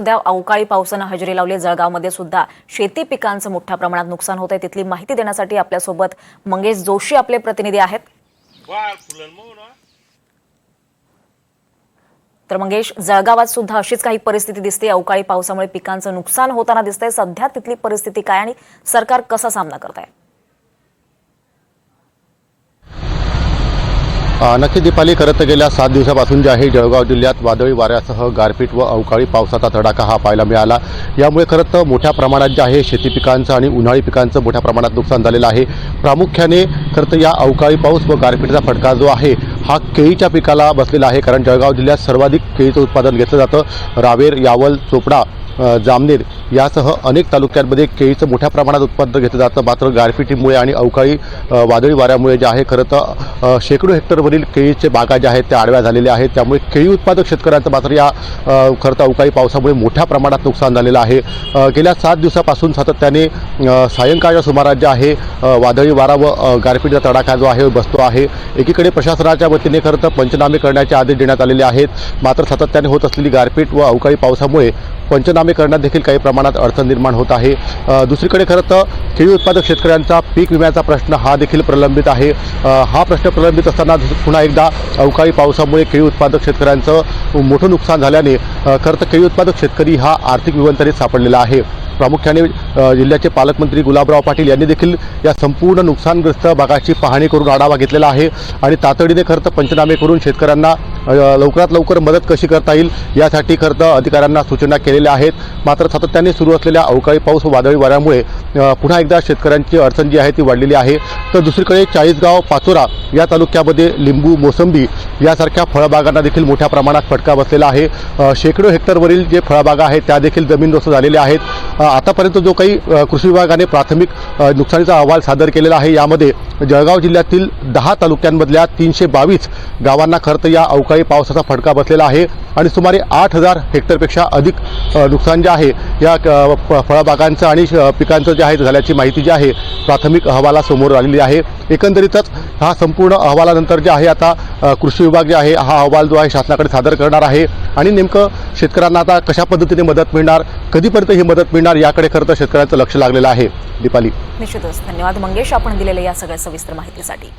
उद्या अवकाळी पावसानं हजेरी लावली। जळगावमध्ये सुद्धा शेती पिकांचं मोठ्या प्रमाणात नुकसान होत आहे। तिथली माहिती देण्यासाठी आपल्यासोबत मंगेश जोशी आपले प्रतिनिधी आहेत। तर मंगेश, जळगावात सुद्धा अशीच काही परिस्थिती दिसते। अवकाळी पावसामुळे पिकांचं नुकसान होताना दिसतंय। सध्या तिथली परिस्थिती काय आणि सरकार कसा सामना करत आहे? नक्की दीपाली, खरं तर गेल्या 7 दिवसापासून जे आहे जळगाव जिल्ह्यात वादळी वाऱ्यासह गारपीट व अवकाळी पावसाचा तडाखा हा पाहायला मिळाला। यामुळे खरं तर मोठ्या प्रमाणात जे आहे शेती पिकांचं आणि उन्हाळी पिकांचं मोठ्या प्रमाणात नुकसान झालेलं आहे। प्रामुख्याने खरं तर या अवकाळी पाऊस व गारपीटचा फटका जो आहे हा केळीच्या पिकाला बसलेला आहे, कारण जळगाव जिल्ह्यात सर्वाधिक केळीचं उत्पादन घेतलं जातं। रावेर, यावल, चोपडा, जामनेर यासह अनेक तालुक्यांमध्ये केळीचं मोठ्या प्रमाणात उत्पादन घेतलं जातं। मात्र गारपिटीमुळे आणि अवकाळी वादळी वाऱ्यामुळे जे आहे खरं तर शेकडो हेक्टरवरील केळीचे बागा ज्या आहेत त्या आडव्या झालेल्या आहेत। त्यामुळे केळी उत्पादक शेतकऱ्यांचं मात्र या खरं तर अवकाळी पावसामुळे मोठ्या प्रमाणात नुकसान झालेलं आहे। गेल्या 7 दिवसापासून सातत्याने सायंकाळच्या सुमारास जे आहे वादळी वारा व गारपीटचा तडाखा जो आहे बसतो आहे। एकीकडे प्रशासनाच्या वतीने खरं तर पंचनामे करण्याचे आदेश देण्यात आलेले आहेत, मात्र सातत्याने होत असलेली गारपीट व अवकाळी पावसामुळे पंचनामे करण्यात देखील काही प्रमाणात अडचण निर्माण होत आहे। दुसरीकडे खरं तर केळी उत्पादक शेतकऱ्यांचा पीक विम्याचा प्रश्न हा देखील प्रलंबित आहे। हा प्रश्न प्रलंबित असताना पुन्हा एकदा अवकाळी पावसामुळे केळी उत्पादक शेतकऱ्यांचं मोठं नुकसान झाल्याने खरं तर केळी उत्पादक शेतकरी हा आर्थिक विवंचनेत सापडलेला आहे। प्रामुख्याने जिल्ह्याचे पालकमंत्री गुलाबराव पाटील यांनी देखील या संपूर्ण नुकसानग्रस्त भागाची पाहणी करून आढावा घेतलेला आहे आणि तातडीने खरं तर पंचनामे करून शेतकऱ्यांना लवकरात लवकर मदत कशी करता येईल यासाठी खरं तर अधिकाऱ्यांना सूचना केलेल्या आहेत। मात्र सातत्याने सुरू असलेल्या अवकाळी पाऊस व वादळी वाऱ्यामुळे पुन्हा एकदा शेतकऱ्यांची अडचण जी आहे ती वाढलेली आहे। तर दुसरीकडे चाळीसगाव, पाचोरा या तालुक्यामध्ये लिंबू, मोसंबी यासारख्या फळबागांना देखील मोठ्या प्रमाणात फटका बसलेला आहे। शेकडो हेक्टरवरील जे फळबागा आहेत त्या देखील जमीनदोस्त झालेल्या आहेत। आतापर्यंत जो काही कृषी विभागाने प्राथमिक नुकसानीचा अहवाल सादर केलेला आहे यामध्ये जळगाव जिल्ह्यातील 10 तालुक्यांमधल्या 322 गावांना खरं तर या अवकाळी पावसाचा फटका बसलेला आहे आणि सुमारे 8000 हेक्टरपेक्षा अधिक नुकसान जे आहे या फळबागांचं आणि पिकांचं जे आहे झाल्याची माहिती जी आहे प्राथमिक अहवालासमोर आलेली आहे। एकंदरीतच हा संपूर्ण अहवालानंतर जे आहे आता कृषी विभाग जे आहे हा अहवाल जो आहे शासनाकडे सादर करणार आहे आणि नेमकं शेतकऱ्यांना आता कशा पद्धतीने मदत मिळणार, कधीपर्यंत ही मदत मिळणार याकडे खरं तर शेतकऱ्यांचं लक्ष लागलेलं आहे। दीपाली, निश्चितच धन्यवाद मंगेश, आपण दिलेल्या या सगळ्या सविस्तर माहितीसाठी।